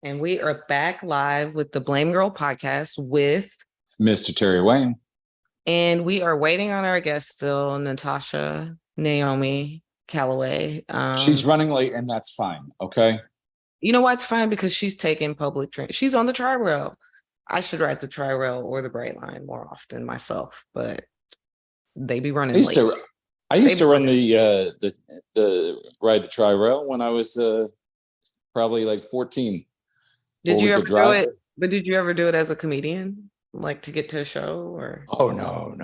And we are back live with the Blame Girl podcast with Mr. Terry Wayne. And we are waiting on our guest still, Natasha, Naomi, Calloway. She's running late, and that's fine. Okay. You know why it's fine? Because she's taking public train. She's on the tri-rail. I should ride the tri-rail or the Bright Line more often myself, but they be running late. I used to run the ride the tri-rail when I was probably like 14. Did you ever do it? But did you ever do it as a comedian, like to get to a show? Or oh no.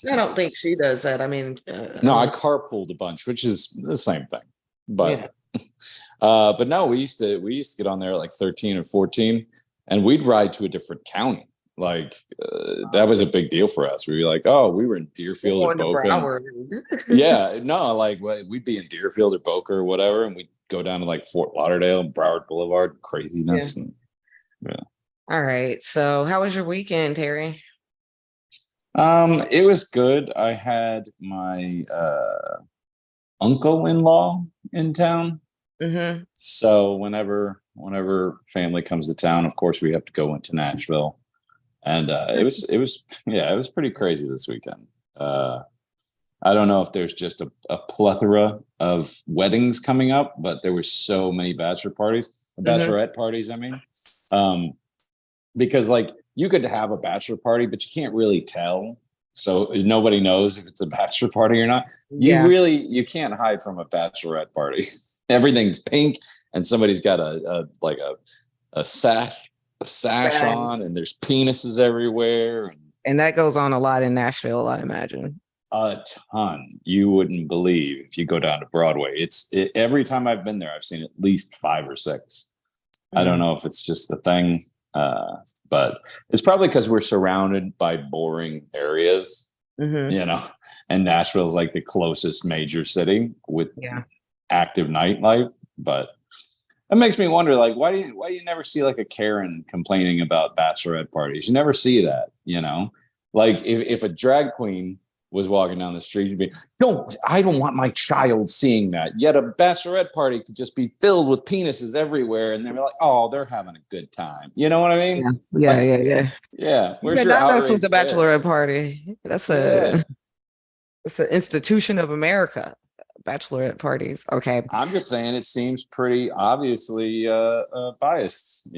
I don't think she does that. I mean, no, I carpooled a bunch, which is the same thing. But but no, we used to get on there at like 13 or 14, and we'd ride to a different county. Like that was a big deal for us. We'd be like, oh, we were in Deerfield or Boca. Yeah, no, like we'd be in Deerfield or Boca or whatever, and we'd go down to like Fort Lauderdale and Broward Boulevard, craziness. Yeah. All right. So how was your weekend, Terry? It was good. I had my uncle-in-law in town. Mm-hmm. So whenever family comes to town, of course we have to go into Nashville. And it was pretty crazy this weekend. I don't know if there's just a plethora of weddings coming up, but there were so many bachelorette parties. I mean, because like you could have a bachelor party, but you can't really tell. So nobody knows if it's a bachelor party or not. You can't hide from a bachelorette party. Everything's pink, and somebody's got a sash on, and there's penises everywhere. And that goes on a lot in Nashville, I imagine. A ton. You wouldn't believe if you go down to Broadway. Every time I've been there, I've seen at least 5 or 6. I don't know if it's just the thing, but it's probably because we're surrounded by boring areas, and Nashville's like the closest major city with active nightlife. But it makes me wonder, like, why do you never see like a Karen complaining about bachelorette parties? You never see that, like if a drag queen was walking down the street, you'd be, I don't want my child seeing that. Yet a bachelorette party could just be filled with penises everywhere, and they're like, oh, they're having a good time. You know what I mean? Yeah. Where's your outrage with the bachelorette party? That's it's an institution of America. Bachelorette parties. Okay. I'm just saying it seems pretty obviously biased,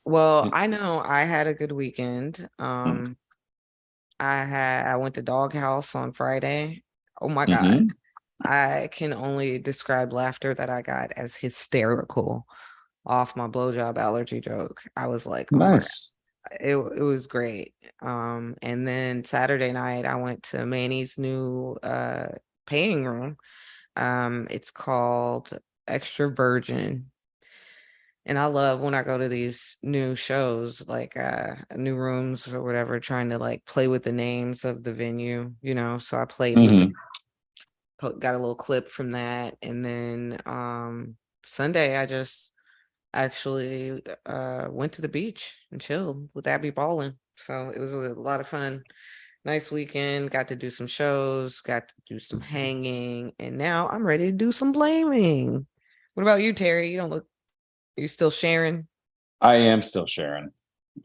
Well, I know I had a good weekend. I went to Doghouse on Friday. Oh my God. I can only describe laughter that I got as hysterical off my blowjob allergy joke. I was like, nice. It was great. And then Saturday night I went to Manny's new paying room. It's called Extra Virgin. And I love when I go to these new shows, like new rooms or whatever, trying to like play with the names of the venue, so I played with got a little clip from that. And then Sunday I just actually went to the beach and chilled with Abby Ballin. So it was a lot of fun. Nice weekend, got to do some shows, got to do some hanging, and now I'm ready to do some blaming. What about you, Terry? Are you still sharing? I am still sharing.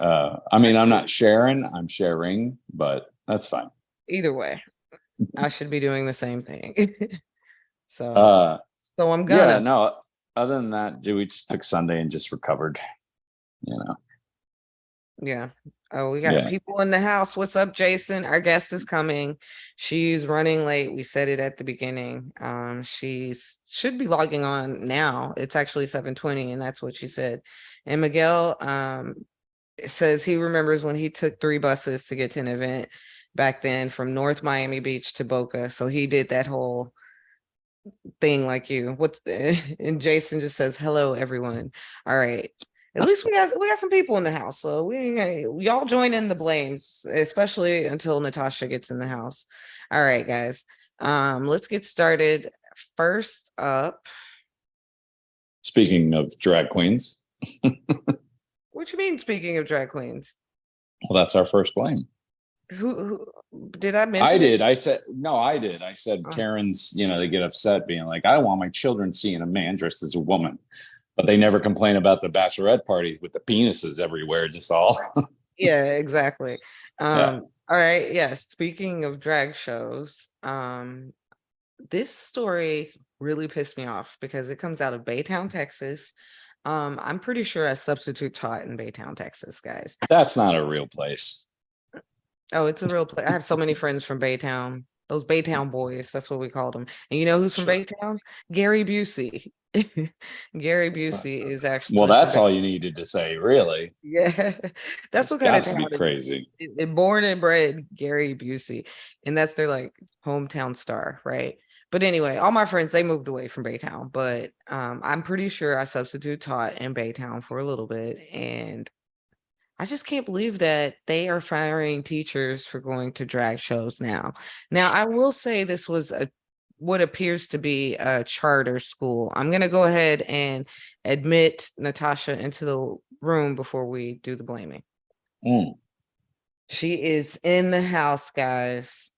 I mean, I'm not sharing, I'm sharing, but that's fine. Either way, I should be doing the same thing. So I'm gonna. Yeah, no, other than that, we just took Sunday and just recovered, Yeah. Oh, we got people in the house. What's up, Jason? Our guest is coming. She's running late. We said it at the beginning. She should be logging on now. It's actually 7:20, and that's what she said. And Miguel says he remembers when he took 3 buses to get to an event back then from North Miami Beach to Boca. So he did that whole thing like you. And Jason just says, hello, everyone. All right. At least we got some people in the house, so we all join in the blames, especially until Natasha gets in the house. All right, guys, let's get started. First up, speaking of drag queens. What you mean? Speaking of drag queens? Well, that's our first blame. Who did I mention? I did. I said no. I did. I said Karens. They get upset, being like, I don't want my children seeing a man dressed as a woman. But they never complain about the bachelorette parties with the penises everywhere, just all. Yeah, exactly. Yeah. All right. Yes. Speaking of drag shows, this story really pissed me off because it comes out of Baytown, Texas. I'm pretty sure I substitute taught in Baytown, Texas, guys. That's not a real place. Oh, it's a real place. I have so many friends from Baytown. Those Baytown boys, that's what we called them. And you know who's from Sure. Baytown? Gary Busey. Gary Busey is Well, actually from that's all Baytown. you needed to say, really. Yeah, that's It's what kind got of to town be crazy. born and bred Gary Busey, and that's their like hometown star, right? But anyway, all my friends they moved away from Baytown, but I'm pretty sure I substitute taught in Baytown for a little bit, and I just can't believe that they are firing teachers for going to drag shows now. Now, I will say this was a what appears to be a charter school. I'm going to go ahead and admit Natasha into the room before we do the blaming. Mm, She is in the house, guys.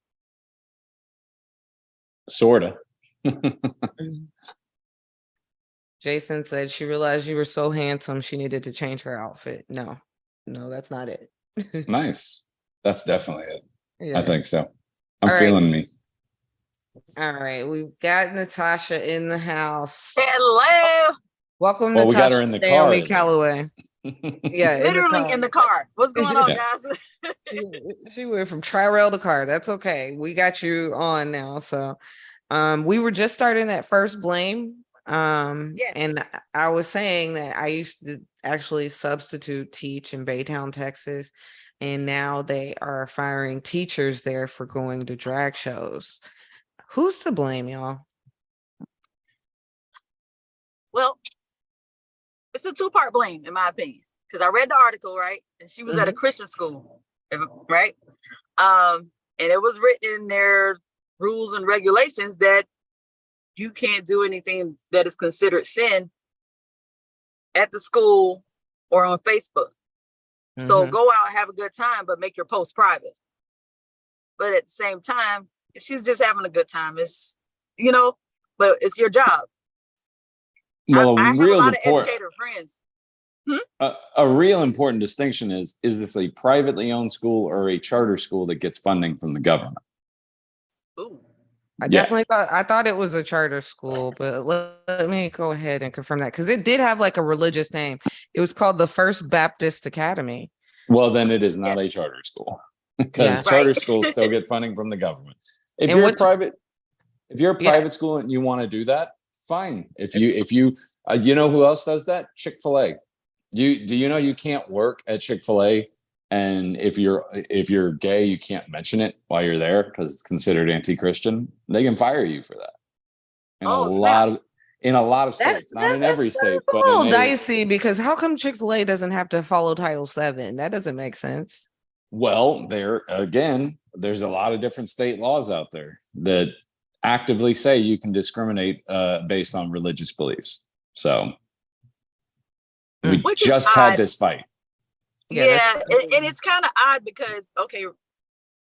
sorta. Jason said she realized you were so handsome she needed to change her outfit. No, no, that's not it. Nice. That's definitely it. I Yeah. think so. I'm All right. feeling me. All right. We've got Natasha in the house. Hello. Welcome, Well, we got Natasha her in the car Naomi at least. Calloway. Yeah, in the Literally car. in the car. What's going on, Yeah. guys? She went from tri-rail to car. That's okay. We got you on now. So we were just starting that first blame. Yes. And I was saying that I used to actually substitute teach in Baytown, Texas, and now they are firing teachers there for going to drag shows. Who's to blame, y'all? Well, it's a two-part blame, in my opinion, because I read the article, right? And she was at a Christian school, right? And it was written in their rules and regulations that you can't do anything that is considered sin at the school or on Facebook. So go out and have a good time, but make your post private. But at the same time, if she's just having a good time, it's, but it's your job. Well, I have a lot of educator friends. A real important distinction is this a privately owned school or a charter school that gets funding from the government? Ooh. I definitely thought it was a charter school, but let me go ahead and confirm that because it did have like a religious name. It was called the First Baptist Academy. Well, then it is not a charter school because charter schools still get funding from the government. If you're a private school and you want to do that, fine. If you know who else does that? Chick-fil-A. Do you know you can't work at Chick-fil-A, and if you're gay, you can't mention it while you're there because it's considered anti-Christian. They can fire you for that. In a lot of states, not in every state, but a little dicey because how come Chick-fil-A doesn't have to follow Title VII? That doesn't make sense. Well, there's a lot of different state laws out there that actively say you can discriminate based on religious beliefs. So we just had this fight. Yeah, and it's kind of odd because, okay,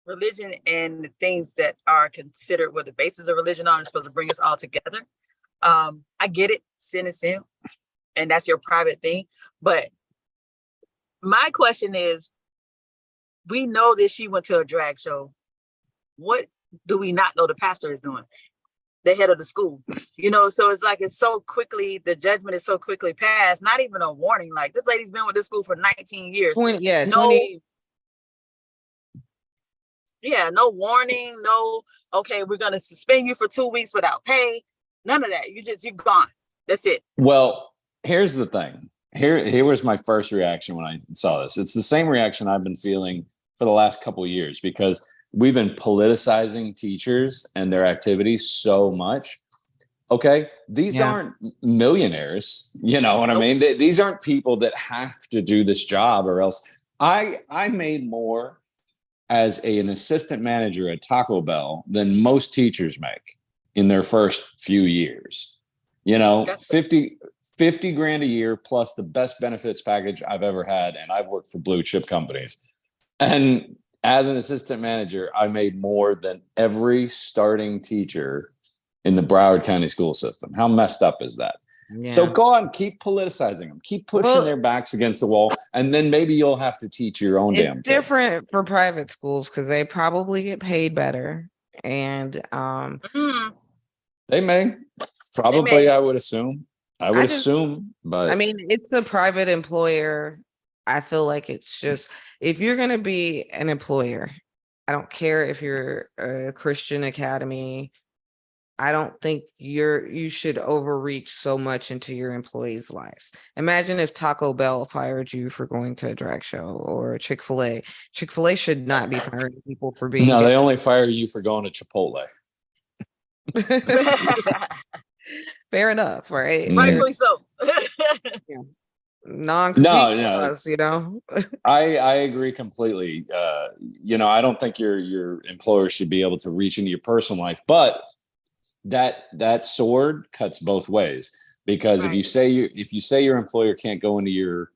religion and the things that are considered what the basis of religion are supposed to bring us all together. I get it, sin is sin, and that's your private thing. But my question is, we know that she went to a drag show. What do we not know the pastor is doing? The head of the school, so it's like the judgment is so quickly passed, not even a warning. Like, this lady's been with this school for 19 years. 20. No warning, no, okay, we're going to suspend you for 2 weeks without pay. None of that. You're gone. That's it. Well, here's the thing. Here was my first reaction when I saw this. It's the same reaction I've been feeling for the last couple of years because we've been politicizing teachers and their activities so much. Okay, these aren't millionaires. You know what I mean? These aren't people that have to do this job or else. I made more as an assistant manager at Taco Bell than most teachers make in their first few years. 50 grand a year plus the best benefits package I've ever had. And I've worked for blue chip companies. And as an assistant manager, I made more than every starting teacher in the Broward County school system. How messed up is that? So Yeah. go on, keep politicizing them, keep pushing their backs against the wall, and then maybe you'll have to teach your own It's damn kids. different for private schools because they probably get paid better. And They may. Probably, I would assume. I would assume, but I mean, it's a private employer. I feel like it's just if you're going to be an employer, I don't care if you're a Christian academy. I don't think you should overreach so much into your employees' lives. Imagine if Taco Bell fired you for going to a drag show or Chick-fil-A. Chick-fil-A should not be firing people for being no, gay. they only fire you for going to Chipotle. Fair enough, right? Rightfully so. Yeah. Non-compete No, clause, you know. I agree completely. I don't think your employer should be able to reach into your personal life, but that sword cuts both ways, because Right. if you say your employer can't go into your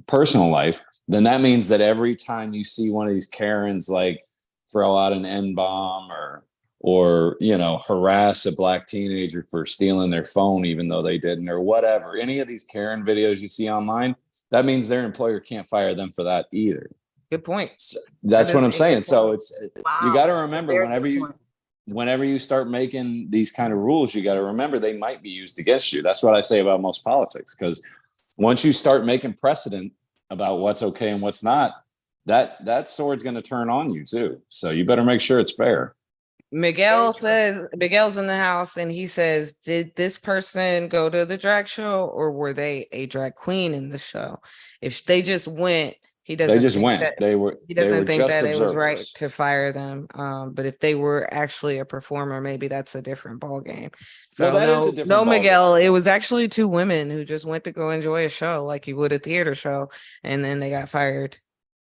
personal life, then that means that every time you see one of these Karens like throw out an N-bomb or harass a black teenager for stealing their phone even though they didn't, or whatever, any of these Karen videos you see online, that means their employer can't fire them for that either. Good point. So that's what I'm saying. So you got to remember, Point. whenever you start making these kind of rules, you got to remember they might be used against you. That's what I say about most politics, because once you start making precedent about what's okay and what's not, that sword's going to turn on you too. So you better make sure it's fair. Miguel's in the house and he says, did this person go to the drag show or were they a drag queen in the show? If they just went, he doesn't think that it was right to fire them. But if they were actually a performer, maybe that's a different ball game. So no, Miguel, it was actually two women who just went to go enjoy a show like you would a theater show, and then they got fired.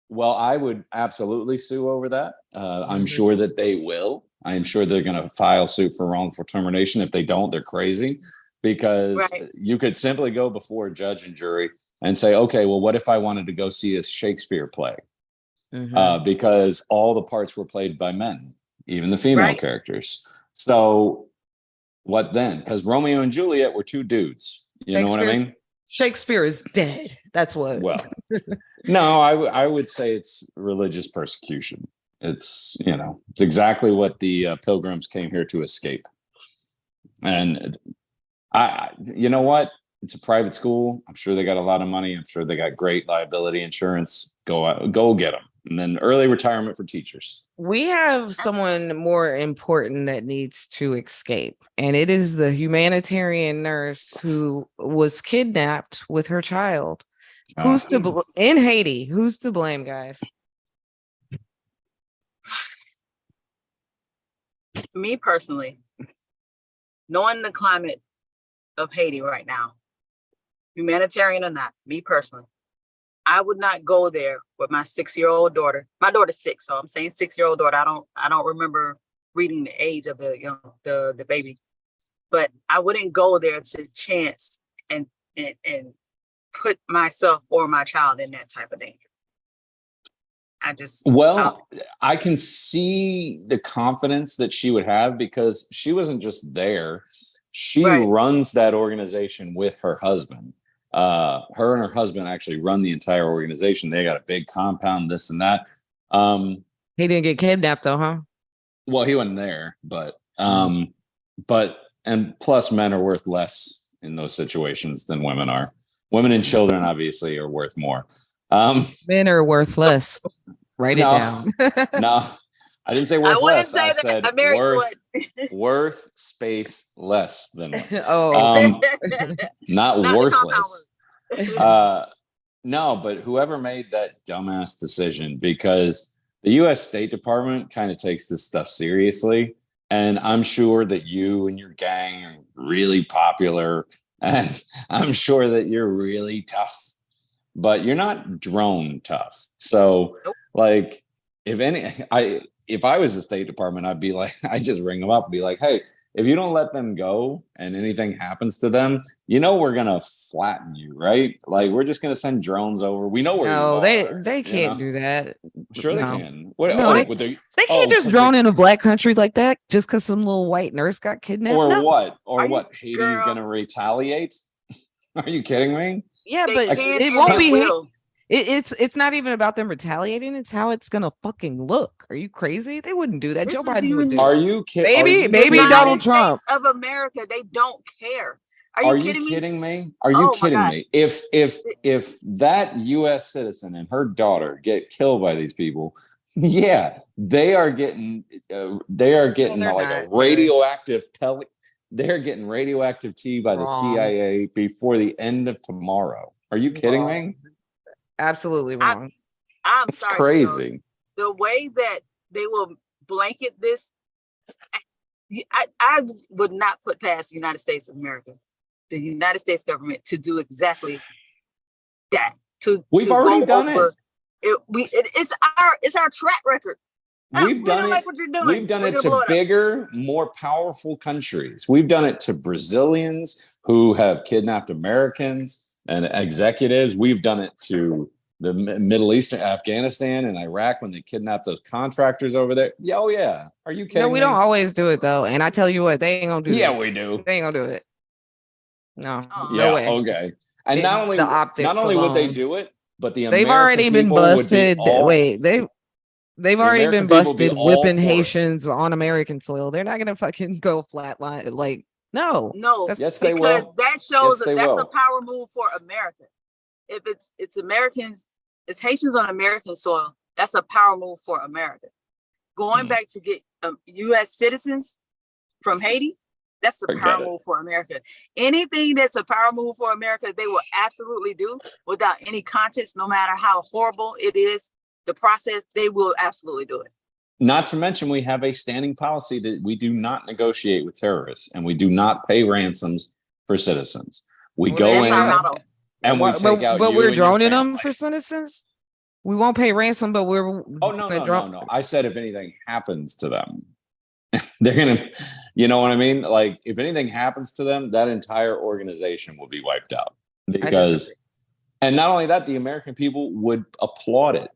Well, I would absolutely sue over that. I'm sure that they will. I'm sure they're going to file suit for wrongful termination. If they don't, they're crazy, because you could simply go before a judge and jury and say, okay, well, what if I wanted to go see a Shakespeare play? Because all the parts were played by men, even the female characters. So what then? Because Romeo and Juliet were two dudes. You know what I mean? Shakespeare is dead. That's what. Well, no, I would say it's religious persecution. It's exactly what the Pilgrims came here to escape. And you know what? It's a private school. I'm sure they got a lot of money. I'm sure they got great liability insurance. Go get them. And then early retirement for teachers. We have someone more important that needs to escape, and it is the humanitarian nurse who was kidnapped with her child. Who's in Haiti? Who's to blame, guys? Me personally, knowing the climate of Haiti right now, humanitarian or not, me personally, I would not go there with my 6-year-old daughter. My daughter's 6, so I'm saying 6-year-old daughter. I don't remember reading the age of the baby, but I wouldn't go there to chance and put myself or my child in that type of danger. I can see the confidence that she would have, because she wasn't just there. She runs that organization with her husband. Her and her husband actually run the entire organization. They got a big compound, this and that. He didn't get kidnapped though, huh? Well, he wasn't there, but plus men are worth less in those situations than women are. Women and children obviously are worth more. Men are worth less. Write it down. No, I didn't say worth less. I said worth space less than women. Not worthless. No, but whoever made that dumbass decision, because the U.S. State Department kind of takes this stuff seriously, and I'm sure that you and your gang are really popular, and I'm sure that you're really tough, but you're not drone tough. So, like, if I was the State Department, I'd be like, I just ring them up and be like, hey, if you don't let them go and anything happens to them, we're gonna flatten you, right? Like we're just gonna send drones over. We know where you No, are. they can't do that. Sure they No, can. What? no, Oh, they can't just because drone in a black country like that just because some little white nurse got kidnapped. or No, what? Or Are you, what? Haiti's girl? gonna retaliate? Are you kidding me? yeah, They but can it and won't they be. will. It's not even about them retaliating. It's how it's gonna fucking look. Are you crazy? They wouldn't do that. This Joe is Biden would do uni- Are it. you kidding? Are you Maybe kidding United Donald me? States Trump. of America. They don't care. Are you Are you kidding me? kidding me? Are you Oh my kidding gosh. me? If that U.S. citizen and her daughter get killed by these people, yeah, they are getting They're like a not, Terry. radioactive pellet. They're getting radioactive tea by the Wrong. CIA before the end of tomorrow. Are you kidding Wrong. me? Absolutely wrong. I'm It's sorry, Joe. crazy. The way that they will blanket this, I would not put past the United States of America, the United States government, to do exactly that. We've To already go done over it. it's our track record. We've We done don't like it. what you're doing. We've done We're it gonna to blow it up. bigger, more powerful countries. We've done it to Brazilians who have kidnapped Americans and executives. We've done it to the Middle East, Afghanistan, and Iraq when they kidnapped those contractors over there. Yeah, oh yeah. Are you No, kidding we me? don't always do it though. And I tell you what, they ain't gonna do Yeah, this. we do. They ain't gonna do it. No, no Yeah, way. okay. And not The not optics only would they alone. do it, but the They've American already been people would be busted. all Wait, they've the already American been people would be busted all whipping for it. Haitians on American soil. They're not gonna fucking go flatline. Like, no. No, Yes, they because will. that shows Yes, they that's a will. power move for America. If it's Americans, it's Haitians on American soil, that's a power move for America. Going back to get U.S. citizens from Haiti, that's a Forget power it. move for America. Anything that's a power move for America, they will absolutely do without any conscience, no matter how horrible it is. The process, they will absolutely do it. Not to mention, we have a standing policy that we do not negotiate with terrorists and we do not pay ransoms for citizens. We Well, go there That's you our in go. motto. and we take out But you we're and your droning family. them for citizens. We won't pay ransom, but we're Oh, no, gonna no, drone. no, no. I said if anything happens to them, they're going to, you know what I mean? Like if anything happens to them, that entire organization will be wiped out because, and not only that, the American people would applaud it.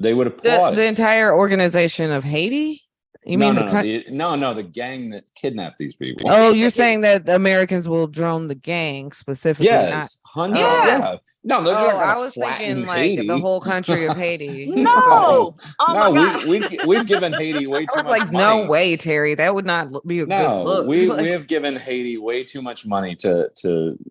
They would applaud The it. entire organization of Haiti. You No, mean no, no, the gang that kidnapped these people. Oh, you're saying that the Americans will drone the gang specifically, not Yes, 100. Yeah. Yeah, no, they're not Oh, going I to was flatten thinking like the Haiti. whole country of Haiti. No, No. Oh no, my God. we've given Haiti way I too was much like, no money. way, Terry. That would not be a good No, look. we have given Haiti way too much money to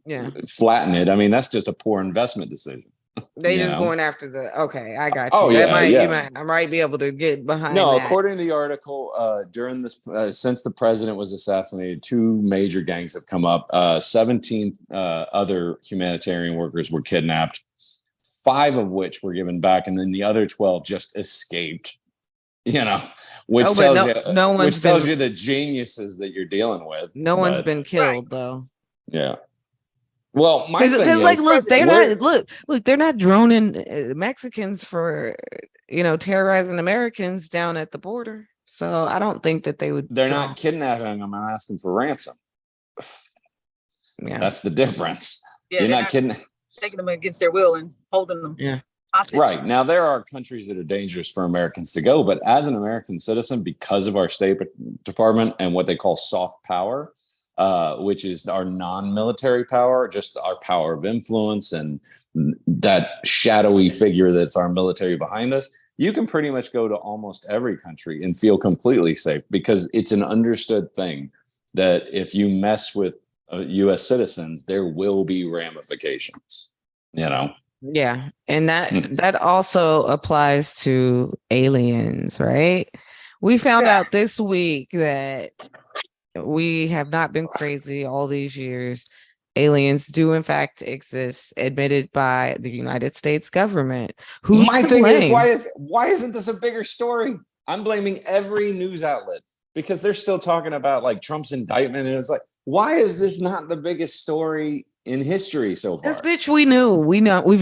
Yeah. flatten it. I mean, that's just a poor investment decision. They You just know? going after okay, I got you. Oh yeah, yeah. I might be able to get behind No, that. according to the article, during this, since the president was assassinated, two major gangs have come up. 17 other humanitarian workers were kidnapped, 5 of which were given back, and then the other 12 just escaped. You know, which Oh, but tells you the geniuses that you're dealing with. No one's But, been killed though. yeah. Well, my thing Because like, is, look, they're not droning Mexicans for terrorizing Americans down at the border. So I don't think that they would. they're not kidnapping them and asking for ransom. Yeah, that's the difference. Yeah, you're not kidding. Taking them against their will and holding them. Yeah. Hostage. Right. Now, there are countries that are dangerous for Americans to go, but as an American citizen, because of our State Department and what they call soft power, which is our non-military power, just our power of influence and that shadowy figure that's our military behind us, you can pretty much go to almost every country and feel completely safe because it's an understood thing that if you mess with U.S. citizens, there will be ramifications, Yeah, and that also applies to aliens, right? We found out this week that we have not been crazy all these years. Aliens do in fact exist, admitted by the United States government. My thing is, why isn't this a bigger story? I'm blaming every news outlet because they're still talking about like Trump's indictment, and it's like, why is this not the biggest story in history so far? This bitch, we've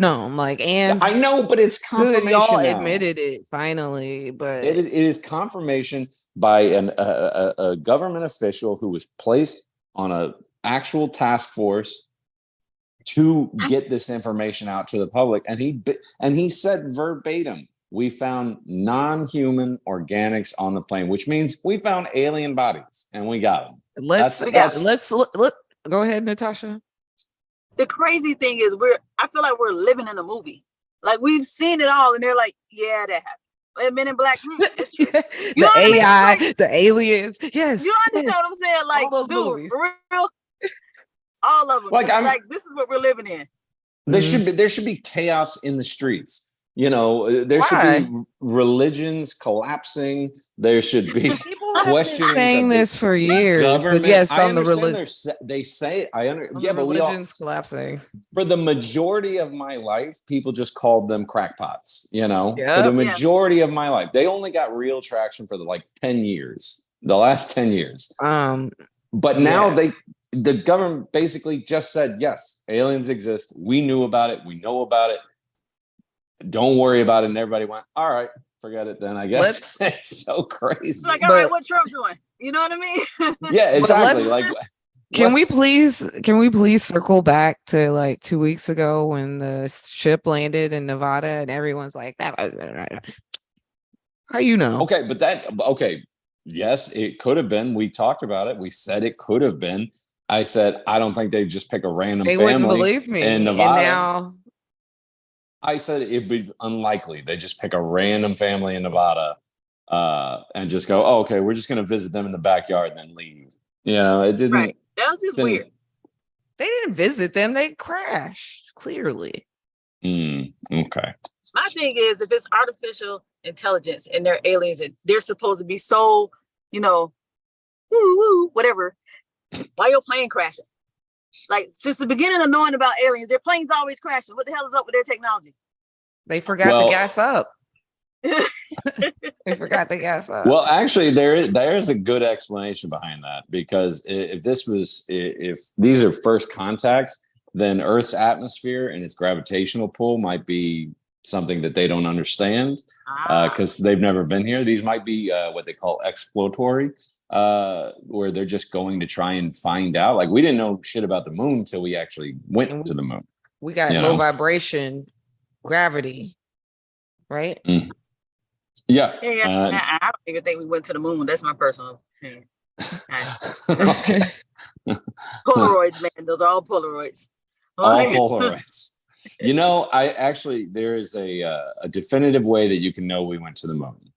known, like, and I know, but it's confirmation. y'all now. admitted it finally, but it is confirmation by a government official who was placed on an actual task force to get this information out to the public. And he said verbatim, we found non-human organics on the plane, which means we found alien bodies and we got them. Let's go ahead, Natasha. The crazy thing is I feel like we're living in a movie. Like we've seen it all and they're like, yeah, that happened. And Men in Black, it's true. The AI, like, the aliens. Yes. You understand what I'm saying? Like, all those movies. For real. All of them. Like this is what we're living in. There should be chaos in the streets. You know, there should be religions collapsing. There should be questions. Saying this for years, but yes, on the religion. They say but religion's collapsing. For the majority of my life, people just called them crackpots. You know, for the majority of my life, they only got real traction for the 10 years, the last 10 years. But now the government basically just said, yes, aliens exist. We knew about it. We know about it. Don't worry about it. And everybody went, all right, forget it then, I guess. It's so crazy. It's like, all right, what Trump doing? You know what I mean? Yeah, exactly. Can we please circle back to 2 weeks ago when the ship landed in Nevada and everyone's like, that how you know? Okay, yes, it could have been. We talked about it. We said it could have been. I said, I don't think they'd just pick a random family. They wouldn't believe me. In Nevada. And now I said it'd be unlikely. They just pick a random family in Nevada and just go, oh, okay, we're just going to visit them in the backyard and then leave. You know, it didn't. Right. That was just weird. They didn't visit them. They crashed, clearly. Okay. My thing is, if it's artificial intelligence and they're aliens and they're supposed to be so, whatever, why your plane crashing? Like, since the beginning of knowing about aliens, their planes always crashing. What the hell is up with their technology? They forgot to gas up. They forgot to gas up. Well, actually, there is a good explanation behind that, because if these are first contacts, then Earth's atmosphere and its gravitational pull might be something that they don't understand because they've never been here. These might be what they call exploratory. Where they're just going to try and find out. Like, we didn't know shit about the moon until we actually went to the moon. We got low vibration gravity, right? Yeah. I don't even think we went to the moon. That's my personal opinion. Polaroids, man. Those are all Polaroids. All Polaroids. There is a definitive way that you can know we went to the moon.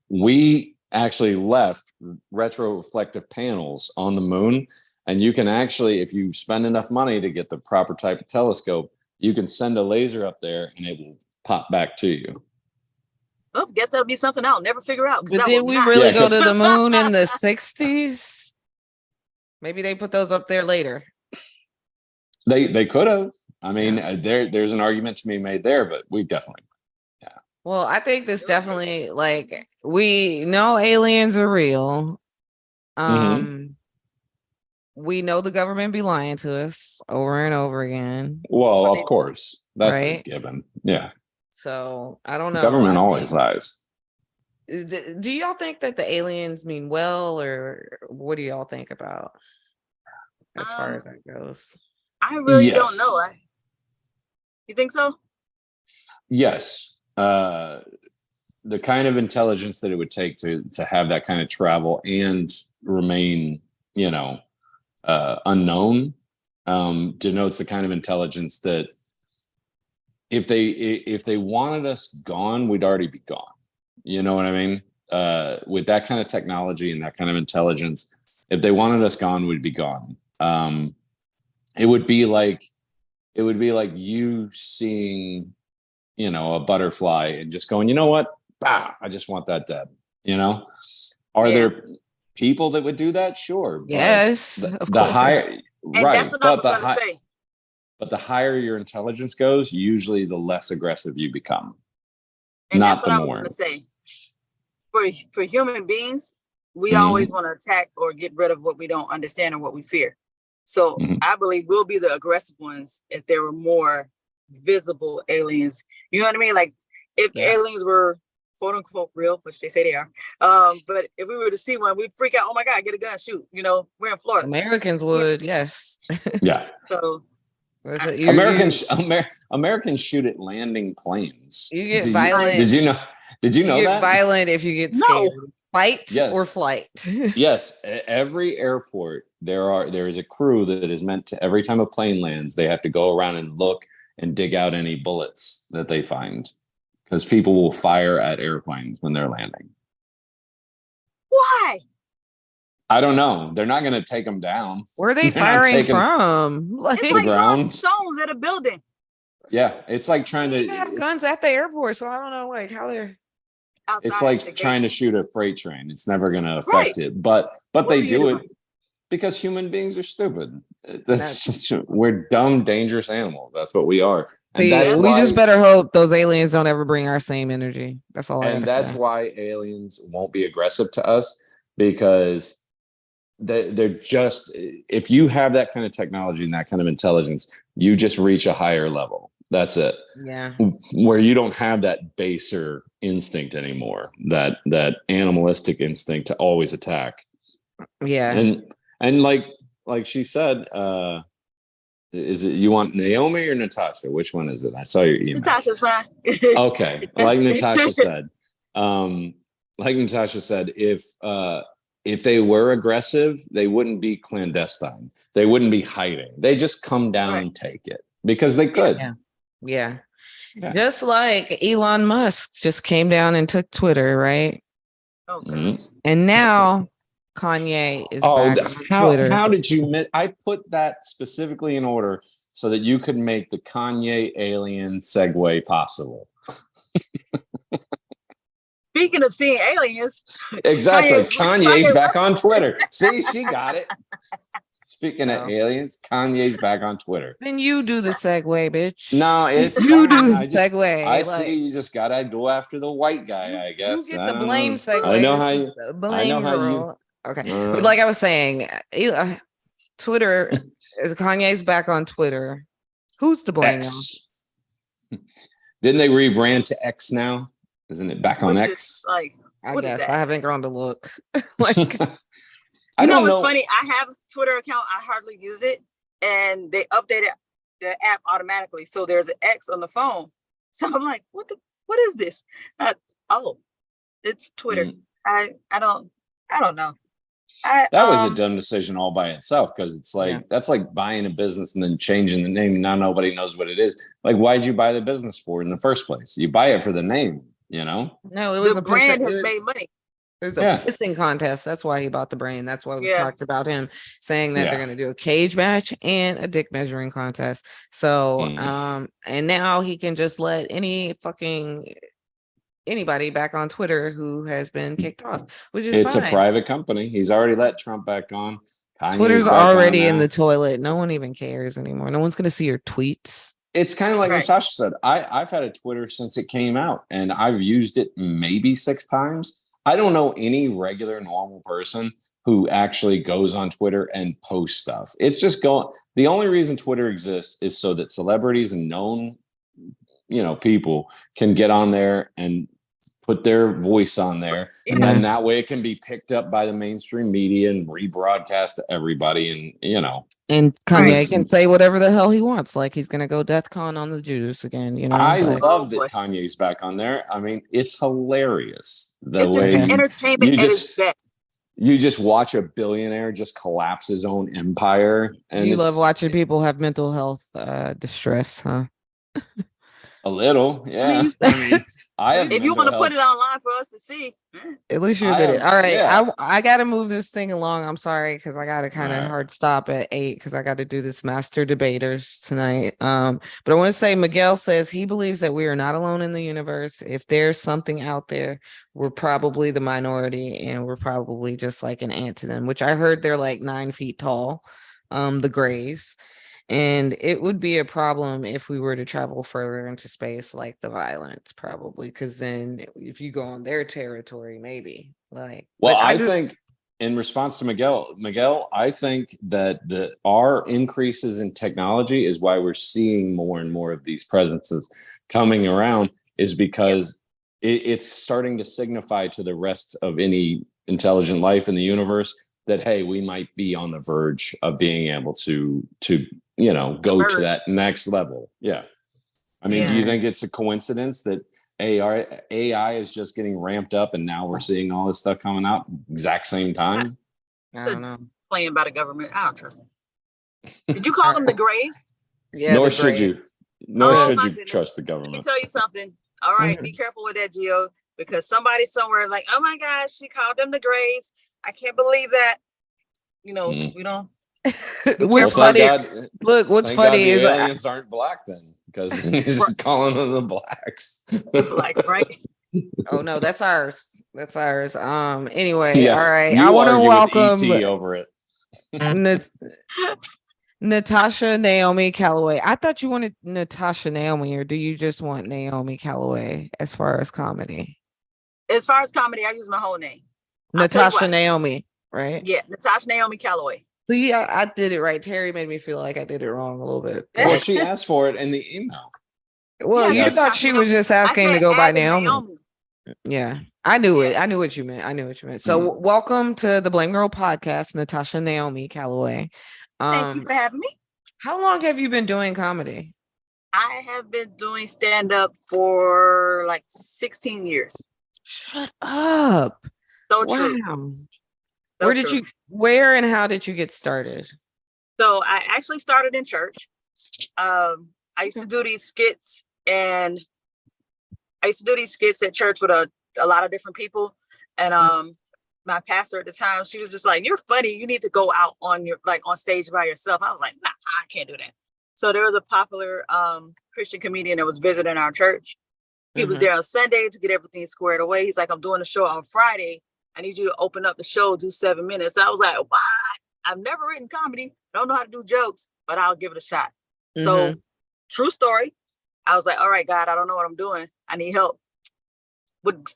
We actually left retroreflective panels on the moon, and you can actually, if you spend enough money to get the proper type of telescope, you can send a laser up there and it will pop back to you. Oh, guess that'll be something I'll never figure out. But did we really go to the moon in the 60s? Maybe they put those up there later. They could have. I mean, there's an argument to be made there, but we definitely. Well, I think this definitely, we know aliens are real. We know the government be lying to us over and over again. Well, of course. That's a given. Yeah. So, I don't know. Government always lies. Do y'all think that the aliens mean well, or what do y'all think about as far as that goes? I really don't know. You think so? Yes. The kind of intelligence that it would take to have that kind of travel and remain, unknown, denotes the kind of intelligence that if they wanted us gone, we'd already be gone. You know what I mean? With that kind of technology and that kind of intelligence, if they wanted us gone, we'd be gone. It would be like you seeing, a butterfly and just going, you know what? Bah, I just want that dead. Are there people that would do that? Sure. Yes. The higher, and right. That's what I was going to say. But the higher your intelligence goes, usually the less aggressive you become. And that's what I was going to say. For human beings, we always want to attack or get rid of what we don't understand or what we fear. So I believe we'll be the aggressive ones if there were more visible aliens. You know what I mean? Like if aliens were quote unquote real, which they say they are. But if we were to see one, we'd freak out. Oh my God, get a gun, shoot. You know, we're in Florida. Americans would, yes. Yeah. So Americans shoot at landing planes. You get violent. Did you know? Did you know get that? Violent if you get scared. Fight or flight. Yes. Every airport, there is a crew that is meant to, every time a plane lands, they have to go around and look and dig out any bullets that they find, because people will fire at airplanes when they're landing. Why? I don't know. They're not going to take them down. Where are they firing from? Like, it's like throwing stones at a building. Yeah, it's like trying to have guns at the airport, so I don't know like how they're outside. It's like trying to shoot a freight train. It's never going to affect it, but they do it because human beings are stupid. We're dumb, dangerous animals. That's what we are. And we just better hope those aliens don't ever bring our same energy. That's all. And that's why aliens won't be aggressive to us, because they're just, if you have that kind of technology and that kind of intelligence, you just reach a higher level. That's it. Yeah. Where you don't have that baser instinct anymore, that animalistic instinct to always attack. Yeah. And like she said, is it, you want Naomi or Natasha? Which one is it? I saw your email. Natasha's fine. Okay. Like Natasha said, if they were aggressive, they wouldn't be clandestine. They wouldn't be hiding. They just come down and take it because they could. Yeah. Just like Elon Musk just came down and took Twitter, right? Oh, goodness. And now Kanye is back on Twitter. How did you miss? I put that specifically in order so that you could make the Kanye alien segue possible. Speaking of seeing aliens. Exactly. Kanye's back on Twitter. See, she got it. Speaking of aliens, Kanye's back on Twitter. Then you do the segue, bitch. No, it's you do the segue. I see. You just gotta go after the white guy, I guess. You get the blame segue. I know how you. BlameGirl. Okay, but like I was saying, Twitter is Kanye's back on Twitter. Who's to blame? Didn't they rebrand to X now? Isn't it back on X? Like, I guess I haven't gone to look. Like, you know what's funny? I have a Twitter account. I hardly use it, and they updated the app automatically. So there's an X on the phone. So I'm like, what is this? It's Twitter. I don't know. That was a dumb decision all by itself, because it's like that's like buying a business and then changing the name. Now nobody knows what it is. Like, why'd you buy the business for in the first place? You buy it for the name, you know? No, it was the brand has made money. There's a pissing contest. That's why he bought the brand. That's why we talked about him saying that they're going to do a cage match and a dick measuring contest. So, and now he can just let anybody back on Twitter who has been kicked off, which is fine. A private company. He's already let Trump back on. Kanye's Twitter's already in the toilet. No one even cares anymore. No one's going to see your tweets. It's kind of like Natasha said. I've had a Twitter since it came out, and I've used it maybe 6 times. I don't know any regular, normal person who actually goes on Twitter and posts stuff. It's just the only reason Twitter exists is so that celebrities and known, people can get on there and put their voice on there. And then that way it can be picked up by the mainstream media and rebroadcast to everybody. And, and Kanye can say whatever the hell he wants. Like he's going to go Death Con on the Judas again. I love that Kanye's back on there. I mean, it's hilarious. Entertainment at its best. You just watch a billionaire just collapse his own empire. And you love watching people have mental health distress, huh? A little, yeah. If you want to put it online for us to see, at least you admit it. All right, I got to move this thing along. I'm sorry because I got to kind of hard stop at 8 because I got to do this master debaters tonight. But I want to say Miguel says he believes that we are not alone in the universe. If there's something out there, we're probably the minority, and we're probably just like an ant to them. Which I heard they're like 9 feet tall, the Greys. And it would be a problem if we were to travel further into space, like the violence, probably, because then if you go on their territory, maybe. I think in response to Miguel, I think that our increases in technology is why we're seeing more and more of these presences coming around, is because it's starting to signify to the rest of any intelligent life in the universe that, hey, we might be on the verge of being able to go to that next level. Yeah. I mean, do you think it's a coincidence that AI is just getting ramped up and now we're seeing all this stuff coming out exact same time? I don't know. Playing by the government. I don't trust them. Did you call them the Grays? Yeah. Nor should you. Nor should you trust the government. Let me tell you something. All right, be careful with that, Gio, because somebody somewhere like, oh my gosh, she called them the Grays. I can't believe that. We don't. What's funny? Look, what's funny is aliens aren't black then, because he's calling them the blacks. Blacks, right? Oh no, that's ours. That's ours. Anyway, all right. I want to welcome ET over it. Natasha Naomi Calloway. I thought you wanted Natasha Naomi, or do you just want Naomi Calloway as far as comedy? As far as comedy, I use my whole name. Natasha Naomi, right? Yeah, Natasha Naomi Calloway. See, I did it right. Terry made me feel like I did it wrong a little bit. Well, she asked for it in the email. Well, you thought she was just asking to go by Naomi. Yeah, I knew it. I knew what you meant. So welcome to the Blame Girl podcast, Natasha Naomi Calloway. Thank you for having me. How long have you been doing comedy? I have been doing stand-up for like 16 years. Shut up. So true. So where and how did you get started? So I actually started in church. I used to do these skits at church with a lot of different people. And my pastor at the time, she was just like, you're funny. You need to go out on stage by yourself. I was like, nah, I can't do that. So there was a popular Christian comedian that was visiting our church. He was there on Sunday to get everything squared away. He's like, I'm doing a show on Friday. I need you to open up the show, do 7 minutes. So I was like, what? I've never written comedy. I don't know how to do jokes, but I'll give it a shot. So true story. I was like, all right, God, I don't know what I'm doing. I need help. Would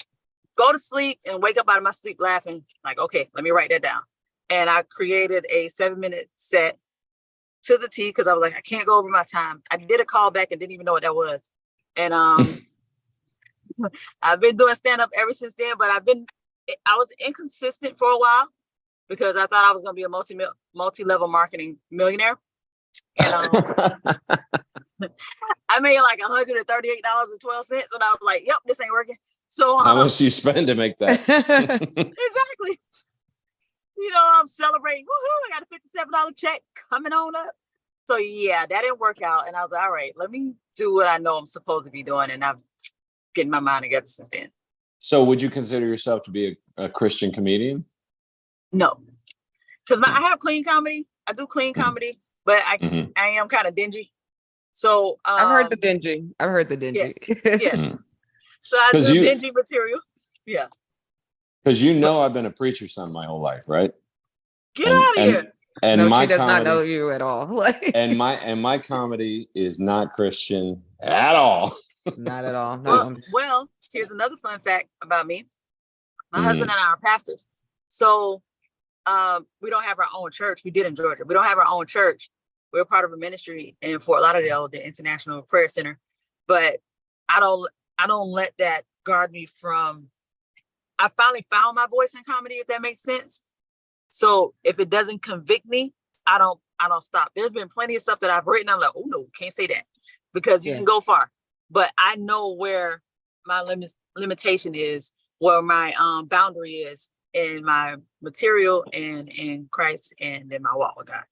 go to sleep and wake up out of my sleep laughing. Like, okay, let me write that down. And I created a 7-minute set to the T because I was like, I can't go over my time. I did a callback and didn't even know what that was. And I've been doing stand-up ever since then, but I was inconsistent for a while because I thought I was going to be a multi-level marketing millionaire. And I made like $138.12. And I was like, yep, this ain't working. So how much do you spend to make that? Exactly. I'm celebrating. Woohoo, I got a $57 check coming on up. So yeah, that didn't work out. And I was like, all right, let me do what I know I'm supposed to be doing. And I've getting my mind together since then. So would you consider yourself to be a Christian comedian? No. Because I have clean comedy. I do clean comedy, but I am kind of dingy. So I've heard the dingy. Yeah. So I do dingy material. Yeah. Because I've been a preacher's son my whole life, right? Get out of here. And no, my she does comedy, not know you at all. and my comedy is not Christian at all. Not at all. No. Well, here's another fun fact about me. My husband and I are pastors. So we don't have our own church. We did in Georgia. We don't have our own church. We're part of a ministry in Fort Lauderdale, the International Prayer Center. But I don't let that guard me from. I finally found my voice in comedy, if that makes sense. So if it doesn't convict me, I don't stop. There's been plenty of stuff that I've written. I'm like, oh no, can't say that because you can go far. But I know where my limitation is, where my boundary is in my material and in Christ and in my walk with God.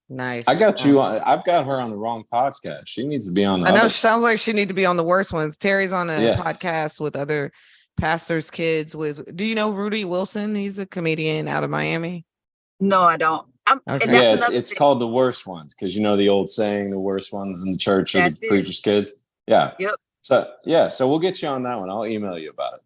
Nice. I got you. I've got her on the wrong podcast. She needs to be on. I know. She sounds like she needs to be on the worst ones. Terry's on a podcast with other pastors' kids. Do you know Rudy Wilson? He's a comedian out of Miami. No, I don't. Okay. It's called The Worst Ones because the old saying, the worst ones in the church are the preacher's kids. Yeah. Yep. So we'll get you on that one. I'll email you about it.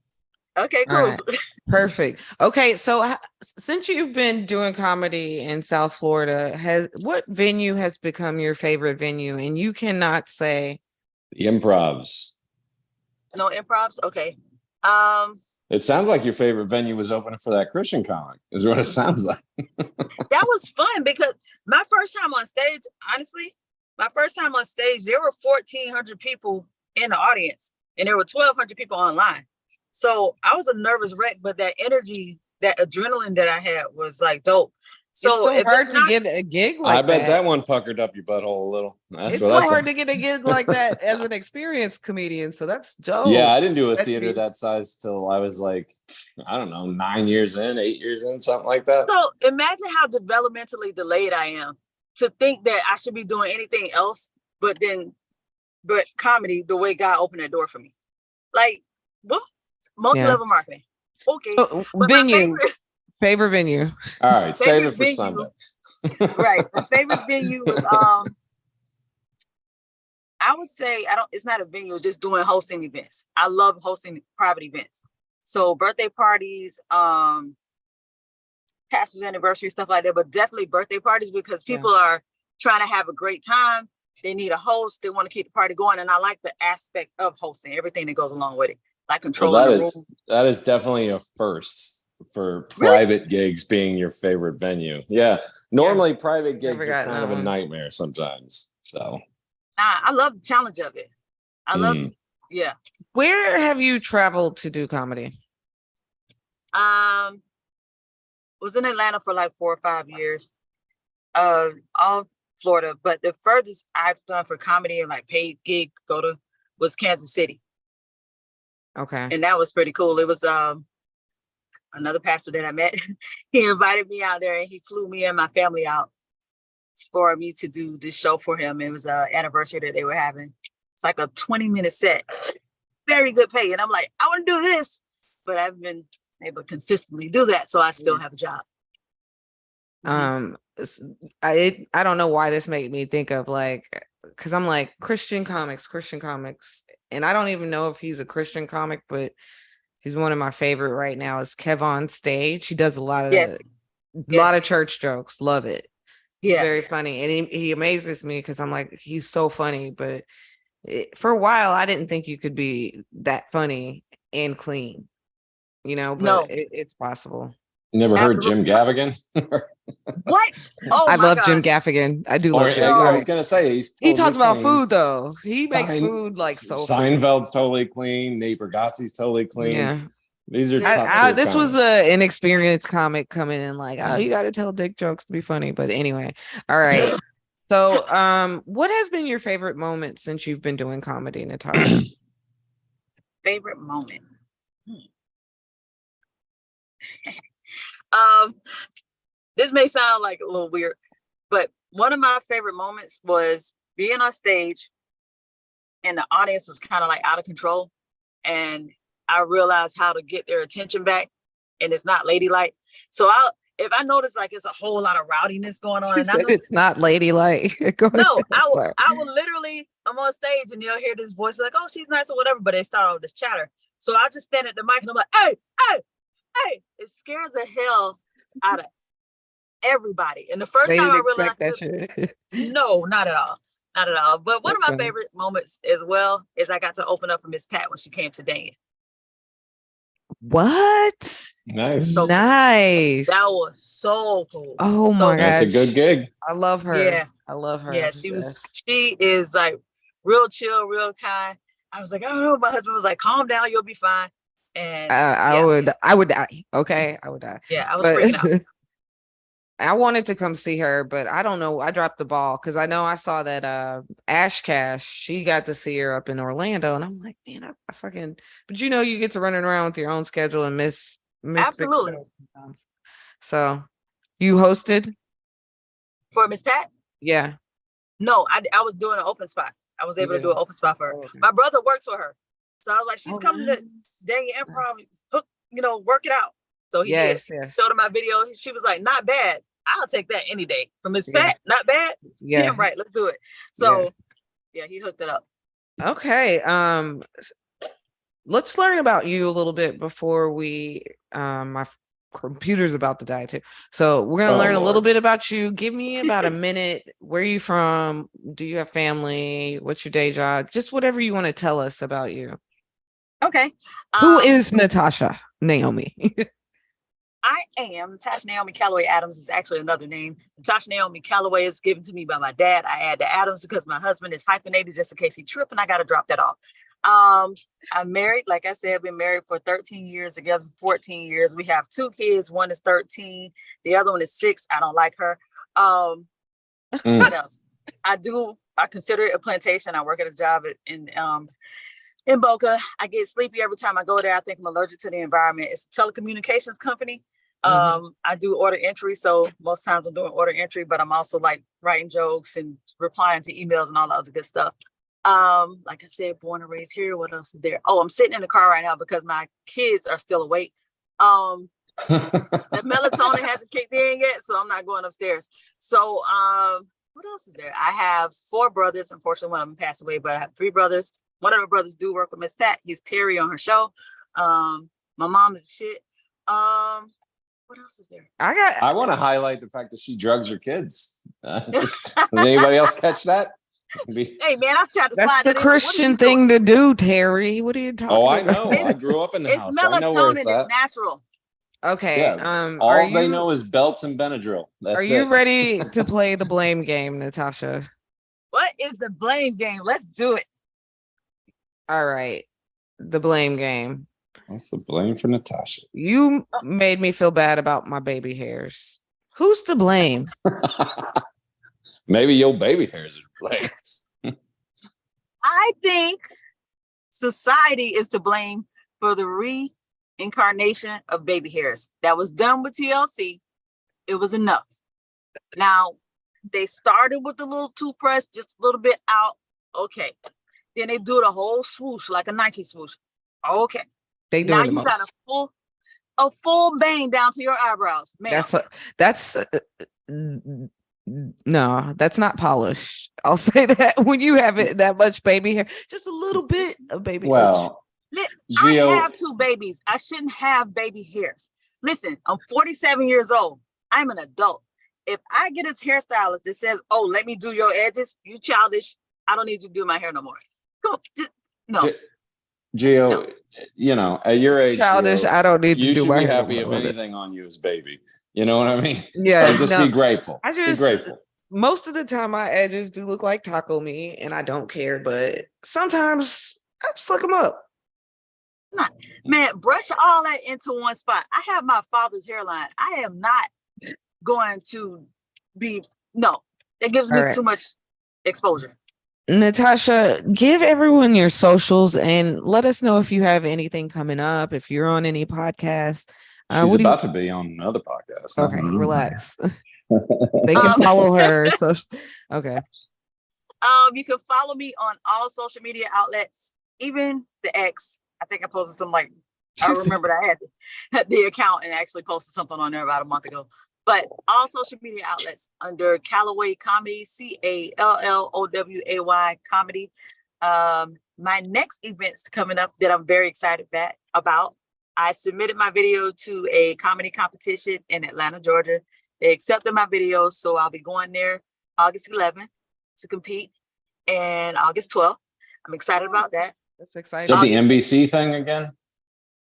Okay, cool. Right. Perfect. Okay, so since you've been doing comedy in South Florida, what venue has become your favorite venue? And you cannot say the Improvs. No improvs? Okay. It sounds like your favorite venue was opening for that Christian comic, is what it sounds like. That was fun because my first time on stage, honestly, there were 1,400 people in the audience and there were 1,200 people online. So I was a nervous wreck, but that energy, that adrenaline that I had was like dope. So it's so if hard it's to not, get a gig I like bet that. that one puckered up your butthole a little. That's It's what so I hard think. to get a gig like that as an experienced comedian. So that's Yeah, dope. I didn't do a That's theater that size till I was like, I don't know, 9 years in, 8 years in, something like that. so imagine how developmentally delayed I am to think that I should be doing anything else, but comedy, the way God opened that door for me. Like, what? Multi-level marketing. Okay. So But venue, favorite venue. All right, save it favorite for venue, Sunday. right. My favorite venue was I would say it's not a venue, just doing hosting events. I love hosting private events. So birthday parties, pastor's anniversary, stuff like that, but definitely birthday parties because people are trying to have a great time. They need a host. They want to keep the party going. And I like the aspect of hosting, everything that goes along with it, like controlling the room. That is definitely a first for private gigs being your favorite venue. Yeah. Normally private gigs are kind of a nightmare sometimes. So I love the challenge of it. I love Where have you traveled to do comedy? Was in Atlanta for like 4 or 5 years. All Florida, but the furthest I've done for comedy and like paid gig go to was Kansas City. Okay. And that was pretty cool. It was another pastor that I met. He invited me out there and he flew me and my family out for me to do this show for him. It was an anniversary that they were having. It's like a 20-minute set. Very good pay. And I'm like, I want to do this. But I've been able to consistently do that. So I still have a job. I don't know why this made me think of like, because I'm like Christian comics, and I don't even know if he's a Christian comic, but he's one of my favorite right now. Is Kev on Stage? He does a lot of church jokes. Love it. Yeah, very funny, and he amazes me because I'm like, he's so funny. But for a while, I didn't think you could be that funny and clean, but it's possible. You never heard Jim Gaffigan? What? Oh, I love Jim Gaffigan. I do love Jim. I was gonna say he talks about food though. He makes food like so. Seinfeld's totally clean. Nate Bargatze's totally clean. Yeah, these are top this was an inexperienced comic coming in like, oh, you got to tell dick jokes to be funny. But anyway, all right. So, what has been your favorite moment since you've been doing comedy, Natasha? Favorite moment. This may sound like a little weird, but one of my favorite moments was being on stage and the audience was kind of like out of control. And I realized how to get their attention back and it's not ladylike. So if I notice like it's a whole lot of rowdiness going on, and it's not ladylike. No, I will literally, I'm on stage and you'll hear this voice be like, oh, she's nice or whatever, but they start all this chatter. So I just stand at the mic and I'm like, hey, it scares the hell out of everybody. And the first time I realized that shit. No, not at all. Not at all. But one of my favorite moments as well is I got to open up for Miss Pat when she came to Dane. What? Nice. So nice. That was so cool. Oh my god. That's a good gig. I love her. Yeah. I love her. Yeah, she is like real chill, real kind. I was like, I don't know. My husband was like, calm down, you'll be fine. And I would die. Okay. I would die. Yeah, I was freaking out. I wanted to come see her, but I don't know. I dropped the ball because I know I saw that Ash Cash, she got to see her up in Orlando. And I'm like, man, I fucking, but you get to running around with your own schedule and miss Absolutely. Sometimes. So you hosted? For Miss Pat? Yeah. No, I was doing an open spot. I was able to do an open spot for her. Okay. My brother works for her. So I was like, she's coming to Dang Improv, work it out. So he did. Showed her my video. She was like, not bad. I'll take that any day. From Miss Pat, not bad. Yeah, right. Let's do it. So he hooked it up. Okay. Let's learn about you a little bit before we my computer's about to die too. So we're gonna learn a little bit about you. Give me about a minute. Where are you from? Do you have family? What's your day job? Just whatever you want to tell us about you. Okay. Who is Natasha Naomi? I am Natasha Naomi Calloway Adams is actually another name. Natasha Naomi Calloway is given to me by my dad. I add the Adams because my husband is hyphenated just in case he tripped and I got to drop that off. I'm married. Like I said, I've been married for 13 years, together for 14 years. We have 2 kids. One is 13. The other one is 6. I don't like her. What else? I consider it a plantation. I work at a job in Boca. I get sleepy every time I go there. I think I'm allergic to the environment. It's a telecommunications company. I do order entry. So most times I'm doing order entry, but I'm also like writing jokes and replying to emails and all the other good stuff. Like I said, born and raised here. What else is there? Oh, I'm sitting in the car right now because my kids are still awake. The melatonin hasn't kicked in yet, so I'm not going upstairs. So, what else is there? I have 4 brothers. Unfortunately, one of them passed away, but I have 3 brothers. One of my brothers do work with Miss Pat. He's Terry on her show. My mom is shit. What else is there? I want to highlight the fact that she drugs her kids. Did anybody else catch that? Hey man, I've tried to That's slide the that Christian thing to do, Terry. What are you talking about? I know. I grew up in the house. I know where Melatonin. it's at. It's natural. Okay. Yeah. All they know is belts and Benadryl. That's Are you it. ready to play the blame game, Natasha? What is the blame game? Let's do it. All right. The blame game. What's the blame for Natasha? You made me feel bad about my baby hairs. Who's to blame? Maybe your baby hairs are to blame. I think society is to blame for the reincarnation of baby hairs. That was done with TLC. It was enough. Now, they started with the little toothbrush, just a little bit out. Okay. Then they do the whole swoosh, like a Nike swoosh. Okay. They do now the you most. got a full bang down to your eyebrows. Man. That's no, that's not polished. I'll say that when you have it that much baby hair, just a little bit of baby hair. Well, I have 2 babies. I shouldn't have baby hairs. Listen, I'm 47 years old. I'm an adult. If I get a hairstylist that says, "Oh, let me do your edges," you childish. I don't need you to do my hair no more. Come on, no. Gio, No. You know, at your age, Childish. Gio, I don't need to you do should my be hair. happy if anything on you is baby. You know what I mean? Yeah. So just be grateful. Be grateful. Most of the time my edges do look like taco meat and I don't care, but sometimes I just look them up. Man, brush all that into one spot. I have my father's hairline. I am not going to be, no, it gives me too much exposure. Natasha, give everyone your socials and let us know if you have anything coming up, if you're on any podcasts. She's about to be on another podcast. Okay, relax. They can follow her. So, okay. You can follow me on all social media outlets, even the X. I think I posted some I remember that I had the account and actually posted something on there about a month ago. But all social media outlets under Calloway Comedy, CALLOWAY Comedy. My next event's coming up that I'm very excited about. I submitted my video to a comedy competition in Atlanta, Georgia. They accepted my video, so I'll be going there August 11th to compete and August 12th. I'm excited about that. That's exciting. Is that the NBC thing again?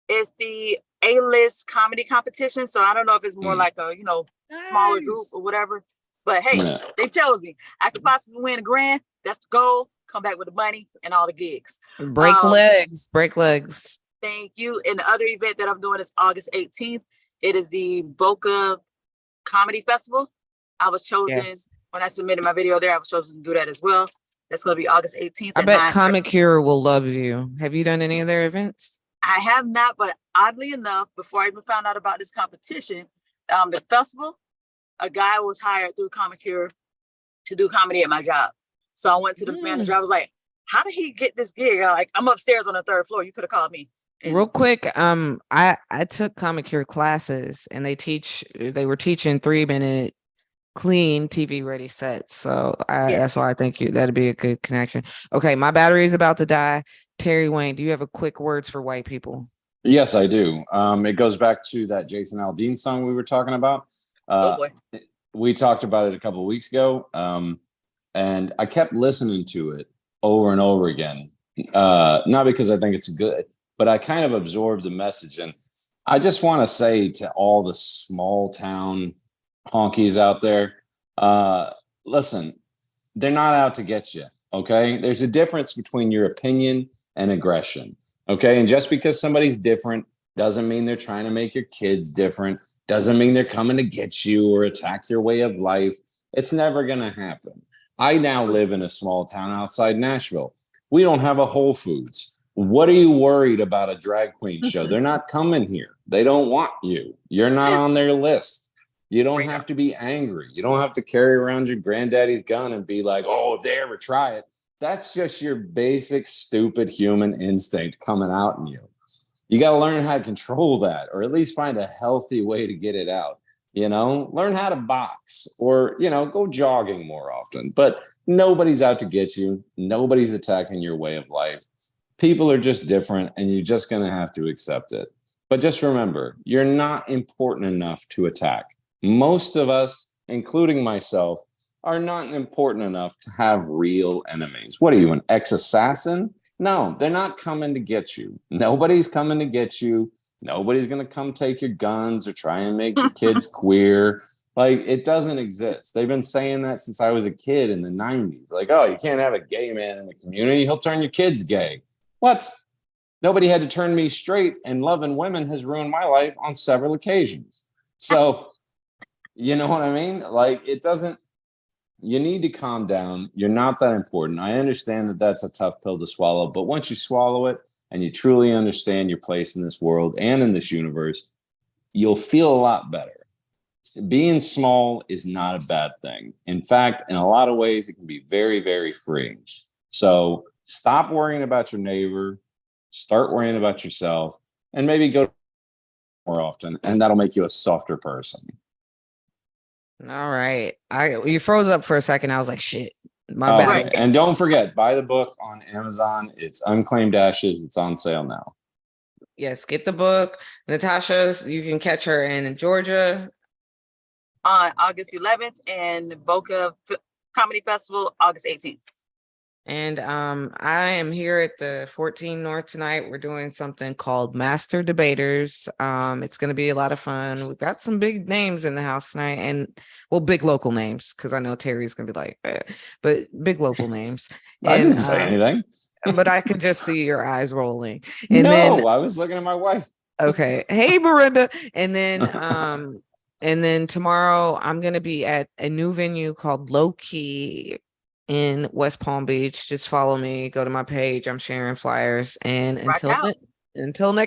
It's the A-list comedy competition. So I don't know if it's more like a, smaller group or whatever. But hey, they chose me. I could possibly win a grand. That's the goal. Come back with the money and all the gigs. Break legs. Thank you. And the other event that I'm doing is August 18th. It is the Boca Comedy Festival. I was chosen when I submitted my video there. I was chosen to do that as well. That's going to be August 18th. I bet Comic Cure will love you. Have you done any of their events? I have not, but oddly enough, before I even found out about this competition, the festival, a guy was hired through Comic Cure to do comedy at my job. So I went to the manager. I was like, how did he get this gig? I'm upstairs on the 3rd floor. You could have called me. And real quick, I took Comic Cure classes and they were teaching 3-minute clean TV ready sets. So that's why I think that'd be a good connection. Okay, my battery is about to die. Terry Wayne, do you have a quick words for white people? Yes, I do. It goes back to that Jason Aldean song we were talking about. Oh boy. We talked about it a couple of weeks ago, and I kept listening to it over and over again. Not because I think it's good, but I kind of absorbed the message. And I just want to say to all the small town honkies out there, listen, they're not out to get you. Okay. There's a difference between your opinion and aggression. Okay. And just because somebody's different doesn't mean they're trying to make your kids different, doesn't mean they're coming to get you or attack your way of life. It's never going to happen. I now live in a small town outside Nashville. We don't have a Whole Foods. What are you worried about a drag queen show? They're not coming here. They don't want you. You're not on their list. You don't have to be angry. You don't have to carry around your granddaddy's gun and be like, oh, if they ever try it. That's just your basic, stupid human instinct coming out in you. You got to learn how to control that, or at least find a healthy way to get it out. Learn how to box, or, go jogging more often. But nobody's out to get you. Nobody's attacking your way of life. People are just different, and you're just going to have to accept it. But just remember, you're not important enough to attack. Most of us, including myself, are not important enough to have real enemies. What are you, an ex-assassin? No, they're not coming to get you. Nobody's coming to get you. Nobody's going to come take your guns or try and make your kids queer. Like, it doesn't exist. They've been saying that since I was a kid in the 90s. Like, oh, you can't have a gay man in the community. He'll turn your kids gay. What? Nobody had to turn me straight, and loving women has ruined my life on several occasions. So, you know what I mean? Like, it doesn't, you need to calm down. You're not that important. I understand that that's a tough pill to swallow, but once you swallow it and you truly understand your place in this world and in this universe, you'll feel a lot better. Being small is not a bad thing. In fact, in a lot of ways, it can be very, very freeing. So stop worrying about your neighbor, start worrying about yourself, and maybe go more often, and that'll make you a softer person. All right. You froze up for a second. I was like, shit. My bad. Right. And don't forget, buy the book on Amazon. It's Unclaimed Ashes. It's on sale now. Yes, get the book. Natasha, you can catch her in Georgia on August 11th and Boca Comedy Festival August 18th. And I am here at the 14 North tonight. We're doing something called Master Debaters. It's going to be a lot of fun. We've got some big names in the house tonight, and big local names, because I know Terry's going to be like, but big local names. I didn't say anything. But I could just see your eyes rolling. And then I was looking at my wife. Okay. Hey, Miranda. And then tomorrow I'm going to be at a new venue called Low Key in West Palm Beach. Just follow me, go to my page. I'm sharing flyers. And until next